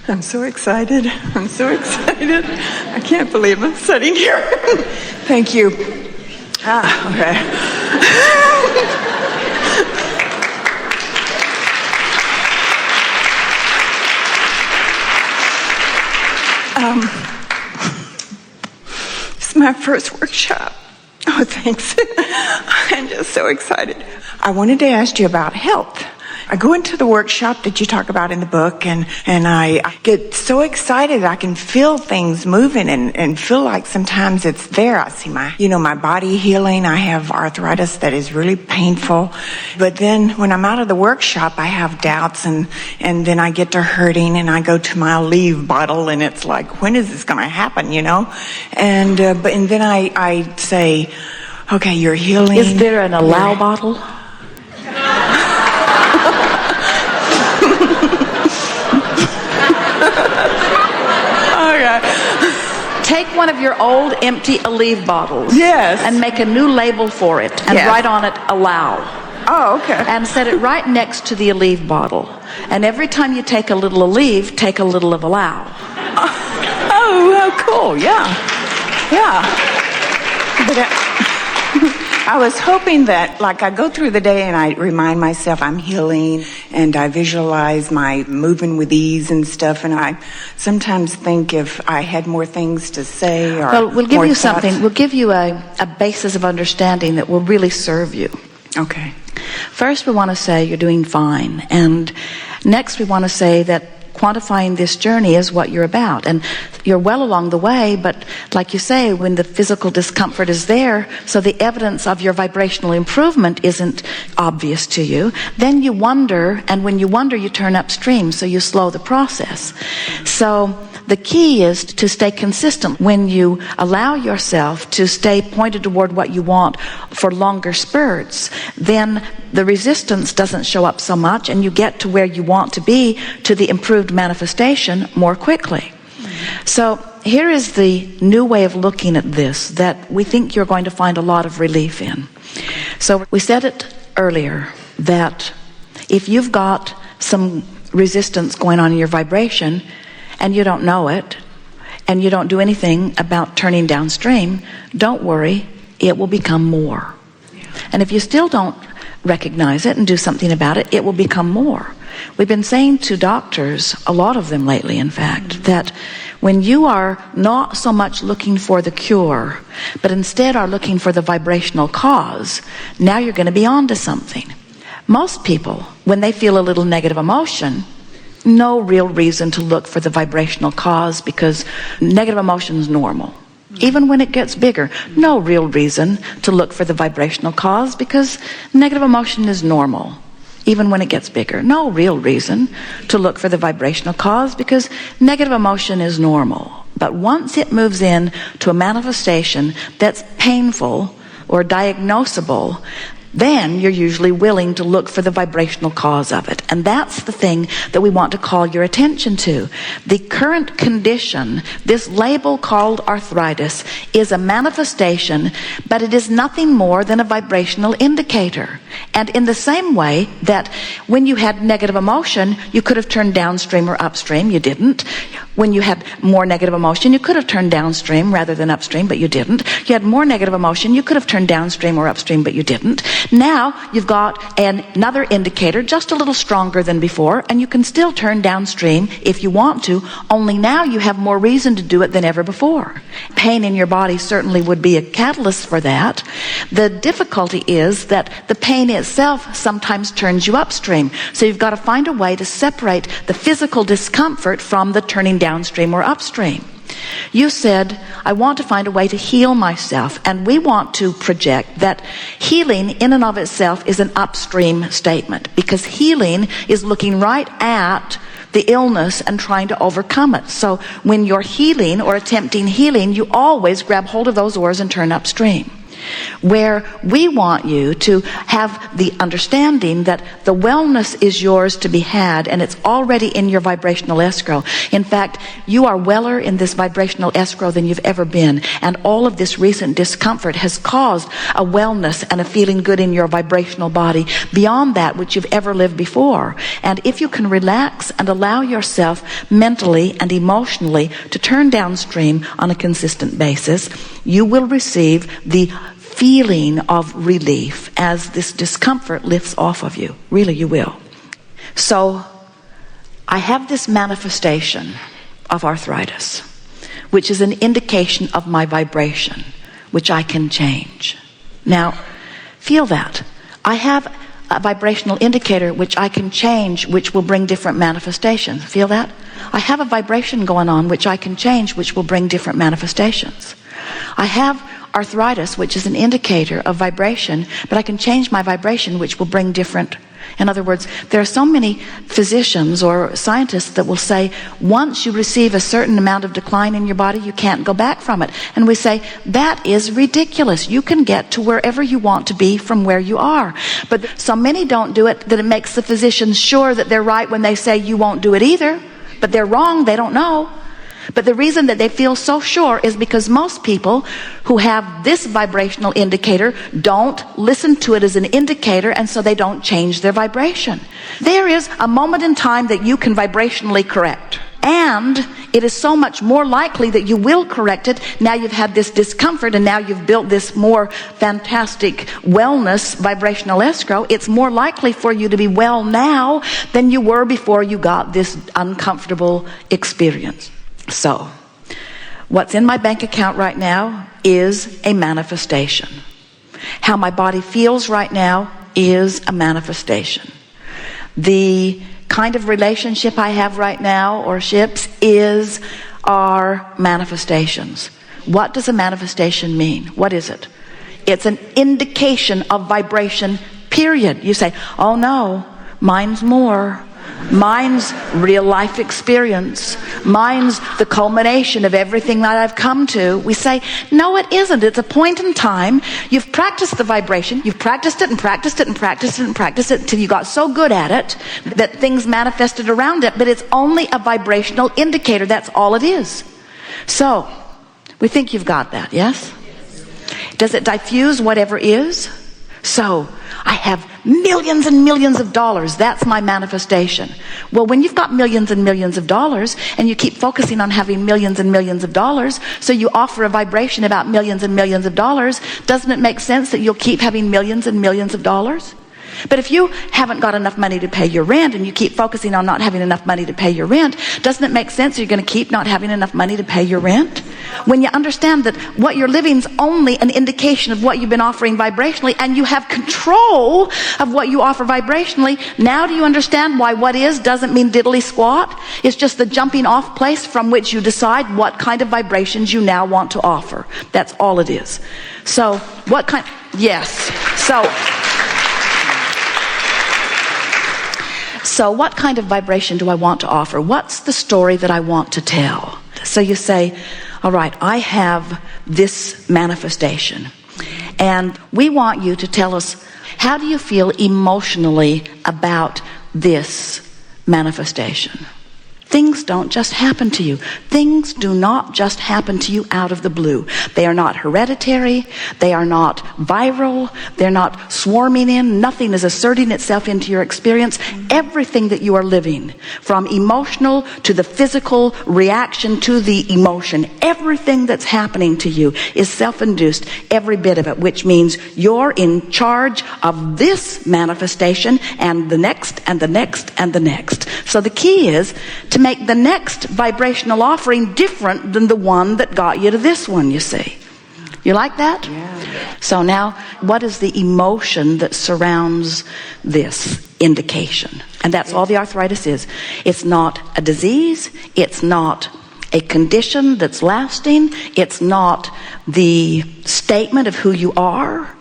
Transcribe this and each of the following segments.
I'm so excited. I'm so excited. I can't believe I'm sitting here. Thank you. Okay. This is my first workshop. Oh, thanks. I'm just so excited. I wanted to ask you about health. I go into the workshop that you talk about in the book, and I get so excited. I can feel things moving and feel like sometimes it's there. I see my body healing. I have arthritis that is really painful. But then when I'm out of the workshop, I have doubts, and then I get to hurting, and I go to my Aleve bottle, and it's like, when is this going to happen, And then I say, okay, you're healing. Is there an allow bottle? Take one of your old empty Aleve bottles. Yes. And make a new label for it and write on it allow. Oh, okay. And set it right next to the Aleve bottle. And every time you take a little Aleve, take a little of allow. Oh, how cool. Yeah. But I was hoping that, like, I go through the day and I remind myself I'm healing, and I visualize my moving with ease and stuff, and I sometimes think if I had more things to say or well, we'll give more you thoughts. something. We'll give you a basis of understanding that will really serve you. Okay. First, we want to say you're doing fine. And next, we want to say that quantifying this journey is what you're about. And you're well along the way, but like you say, when the physical discomfort is there, so the evidence of your vibrational improvement isn't obvious to you, then you wonder, and when you wonder, you turn upstream, so you slow the process. So the key is to stay consistent. When you allow yourself to stay pointed toward what you want for longer spurts, then the resistance doesn't show up so much, and you get to where you want to be, to the improved manifestation, more quickly. So here is the new way of looking at this that we think you're going to find a lot of relief in. So we said it earlier that if you've got some resistance going on in your vibration and you don't know it, and you don't do anything about turning downstream, don't worry, it will become more. And if you still don't recognize it and do something about it, it will become more. We've been saying to doctors, a lot of them lately in fact, that when you are not so much looking for the cure, but instead are looking for the vibrational cause, now you're going to be onto something. Most people, when they feel a little negative emotion, no real reason to look for the vibrational cause, because negative emotion is normal. Even when it gets bigger, no real reason to look for the vibrational cause, because negative emotion is normal. Even when it gets bigger, no real reason to look for the vibrational cause, because negative emotion is normal. But once it moves in to a manifestation that's painful or diagnosable, then you're usually willing to look for the vibrational cause of it. And that's the thing that we want to call your attention to. The current condition, this label called arthritis, is a manifestation, but it is nothing more than a vibrational indicator. And in the same way that when you had negative emotion, you could have turned downstream or upstream, you didn't. When you had more negative emotion, you could have turned downstream rather than upstream, but you didn't. You had more negative emotion, you could have turned downstream or upstream, but you didn't. Now you've got another indicator, just a little stronger than before, and you can still turn downstream if you want to, only now you have more reason to do it than ever before. Pain in your body certainly would be a catalyst for that. The difficulty is that the pain itself sometimes turns you upstream. So you've got to find a way to separate the physical discomfort from the turning downstream or upstream. You said, I want to find a way to heal myself, and we want to project that healing in and of itself is an upstream statement, because healing is looking right at the illness and trying to overcome it. So when you're healing or attempting healing, you always grab hold of those oars and turn upstream. where we want you to have the understanding that the wellness is yours to be had, and it's already in your vibrational escrow. In fact, you are weller in this vibrational escrow than you've ever been, and all of this recent discomfort has caused a wellness and a feeling good in your vibrational body beyond that which you've ever lived before. And if you can relax and allow yourself mentally and emotionally to turn downstream on a consistent basis, you will receive the feeling of relief as this discomfort lifts off of you. Really, you will. So, I have this manifestation of arthritis, which is an indication of my vibration, which I can change. Now, feel that. I have a vibrational indicator which I can change, which will bring different manifestations. Feel that? I have a vibration going on which I can change, which will bring different manifestations. I have arthritis, which is an indicator of vibration, but I can change my vibration, which will bring different. In other words, there are so many physicians or scientists that will say, once you receive a certain amount of decline in your body, you can't go back from it. And we say, that is ridiculous. You can get to wherever you want to be from where you are. But so many don't do it that it makes the physicians sure that they're right when they say you won't do it either. But they're wrong, they don't know. But the reason that they feel so sure is because most people who have this vibrational indicator don't listen to it as an indicator, and so they don't change their vibration. There is a moment in time that you can vibrationally correct. And it is so much more likely that you will correct it. Now you've had this discomfort, and now you've built this more fantastic wellness vibrational escrow. It's more likely for you to be well now than you were before you got this uncomfortable experience. So, what's in my bank account right now is a manifestation. How my body feels right now is a manifestation. The kind of relationship I have right now, or ships, are manifestations. What does a manifestation mean? What is it? It's an indication of vibration, period. You say, oh no, mine's more. Mine's real life experience. Mine's the culmination of everything that I've come to. We say, no, it isn't. It's a point in time. You've practiced the vibration. You've practiced it and practiced it and practiced it and practiced it until you got so good at it that things manifested around it. But it's only a vibrational indicator. That's all it is. So, we think you've got that, yes? Does it diffuse whatever is? So, I have millions and millions of dollars. That's my manifestation. Well, when you've got millions and millions of dollars, and you keep focusing on having millions and millions of dollars, so you offer a vibration about millions and millions of dollars, doesn't it make sense that you'll keep having millions and millions of dollars? But if you haven't got enough money to pay your rent, and you keep focusing on not having enough money to pay your rent, doesn't it make sense you're going to keep not having enough money to pay your rent? When you understand that what you're living is only an indication of what you've been offering vibrationally, and you have control of what you offer vibrationally, now do you understand why what is doesn't mean diddly squat? It's just the jumping off place from which you decide what kind of vibrations you now want to offer. That's all it is. So, what kind... Yes. So what kind of vibration do I want to offer? What's the story that I want to tell? So you say, all right, I have this manifestation, and we want you to tell us, how do you feel emotionally about this manifestation? Things don't just happen to you. Things do not just happen to you out of the blue. They are not hereditary. They are not viral. They're not swarming in. Nothing is asserting itself into your experience. Everything that you are living, from emotional to the physical reaction to the emotion, everything that's happening to you is self-induced, every bit of it, which means you're in charge of this manifestation and the next and the next and the next. So the key is to make the next vibrational offering different than the one that got you to this one, you see. You like that? Yeah. So now, what is the emotion that surrounds this indication? And that's all the arthritis is. It's not a disease. It's not a condition that's lasting. It's not the statement of who you are.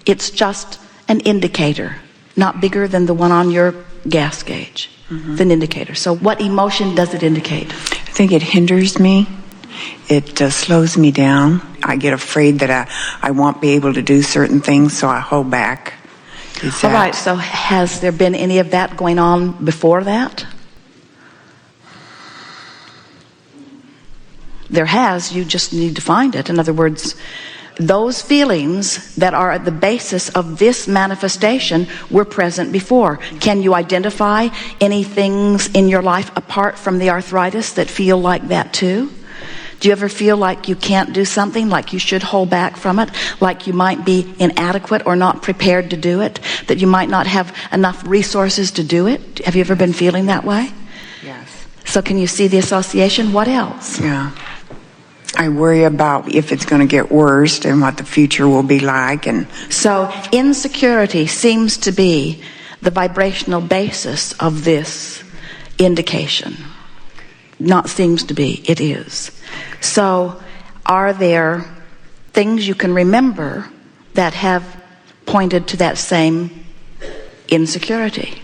It's just an indicator, not bigger than the one on your gas gauge. Mm-hmm. An indicator. So what emotion does it indicate? I think it hinders me. It slows me down. I get afraid that I won't be able to do certain things, so I hold back. All right, so has there been any of that going on before that? There has, you just need to find it. In other words, those feelings that are at the basis of this manifestation were present before. Can you identify any things in your life apart from the arthritis that feel like that too? Do you ever feel like you can't do something, like you should hold back from it, like you might be inadequate or not prepared to do it, that you might not have enough resources to do it? Have you ever been feeling that way? Yes. So can you see the association? What else? Yeah. I worry about if it's going to get worse and what the future will be like. And so insecurity seems to be the vibrational basis of this indication. Not seems to be, it is. So are there things you can remember that have pointed to that same insecurity?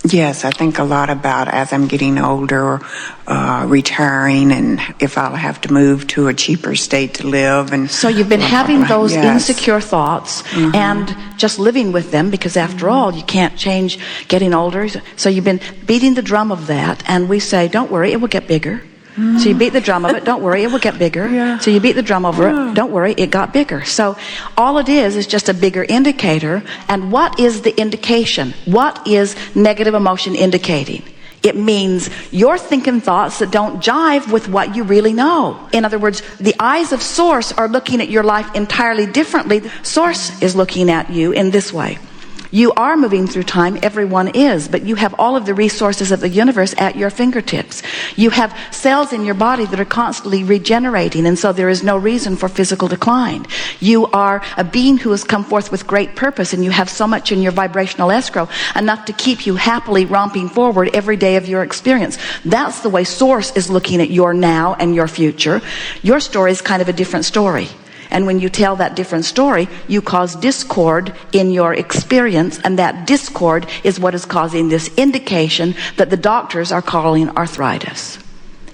Yes, I think a lot about as I'm getting older, retiring, and if I'll have to move to a cheaper state to live. And so you've been having those yes. insecure thoughts and just living with them, because after all, you can't change getting older. So you've been beating the drum of that, and we say, don't worry, it will get bigger. So you beat the drum of it, don't worry, it will get bigger. Yeah. So you beat the drum over it, don't worry, it got bigger. So all it is just a bigger indicator. And what is the indication? What is negative emotion indicating? It means you're thinking thoughts that don't jive with what you really know. In other words, the eyes of Source are looking at your life entirely differently. Source is looking at you in this way. You are moving through time, everyone is, but you have all of the resources of the universe at your fingertips. You have cells in your body that are constantly regenerating, and so there is no reason for physical decline. You are a being who has come forth with great purpose, and you have so much in your vibrational escrow, enough to keep you happily romping forward every day of your experience. That's the way Source is looking at your now and your future. Your story is kind of a different story. And when you tell that different story, you cause discord in your experience, and that discord is what is causing this indication that the doctors are calling arthritis.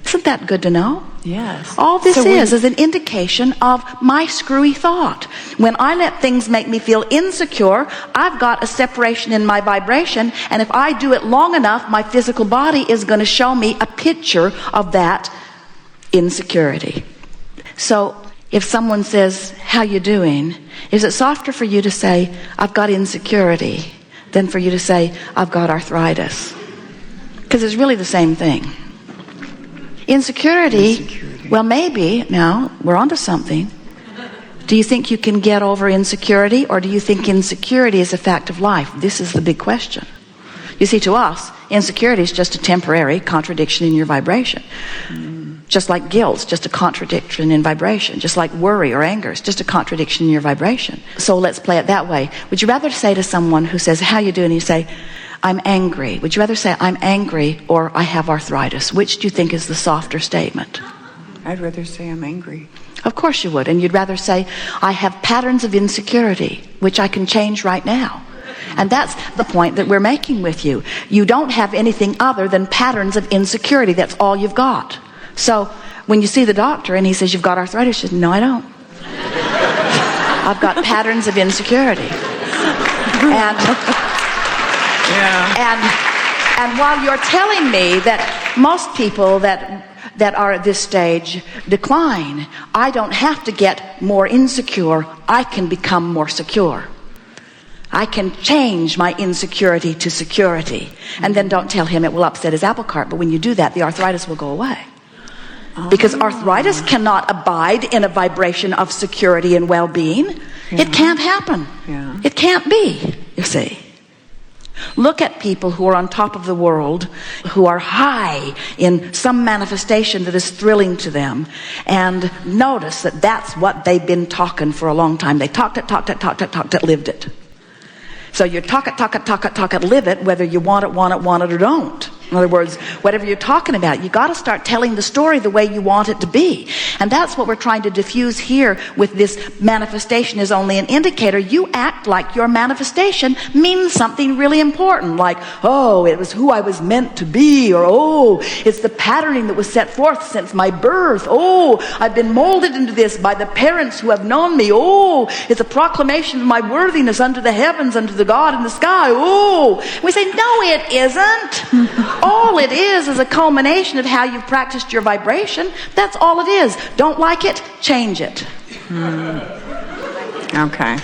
Isn't that good to know? Yes. All this is an indication of my screwy thought. When I let things make me feel insecure, I've got a separation in my vibration, and if I do it long enough, my physical body is going to show me a picture of that insecurity. So if someone says, how you doing? Is it softer for you to say, I've got insecurity, than for you to say, I've got arthritis? Because it's really the same thing. Insecurity, well, maybe, now, we're onto something. Do you think you can get over insecurity, or do you think insecurity is a fact of life? This is the big question. You see, to us, insecurity is just a temporary contradiction in your vibration. Just like guilt, just a contradiction in vibration. Just like worry or anger, it's just a contradiction in your vibration. So let's play it that way. Would you rather say to someone who says, how you doing? And you say, I'm angry. Would you rather say, I'm angry, or I have arthritis? Which do you think is the softer statement? I'd rather say I'm angry. Of course you would. And you'd rather say, I have patterns of insecurity, which I can change right now. And that's the point that we're making with you. You don't have anything other than patterns of insecurity. That's all you've got. So when you see the doctor and he says, you've got arthritis, you say, no, I don't. I've got patterns of insecurity. And while you're telling me that most people that are at this stage decline, I don't have to get more insecure. I can become more secure. I can change my insecurity to security. And then don't tell him it will upset his apple cart. But when you do that, the arthritis will go away. Because arthritis cannot abide in a vibration of security and well-being. Yeah. It can't happen. Yeah. It can't be, you see. Look at people who are on top of the world, who are high in some manifestation that is thrilling to them, and notice that that's what they've been talking for a long time. They talked it, lived it. So you talk it, live it, whether you want it, or don't. In other words, whatever you're talking about, you got to start telling the story the way you want it to be. And that's what we're trying to diffuse here with this manifestation is only an indicator. You act like your manifestation means something really important, like, oh, it was who I was meant to be, or oh, it's the patterning that was set forth since my birth. Oh, I've been molded into this by the parents who have known me. Oh, it's a proclamation of my worthiness unto the heavens, unto the God in the sky. Oh, we say, no, it isn't. All it is a culmination of how you've practiced your vibration. That's all it is. Don't like it? Change it. Okay.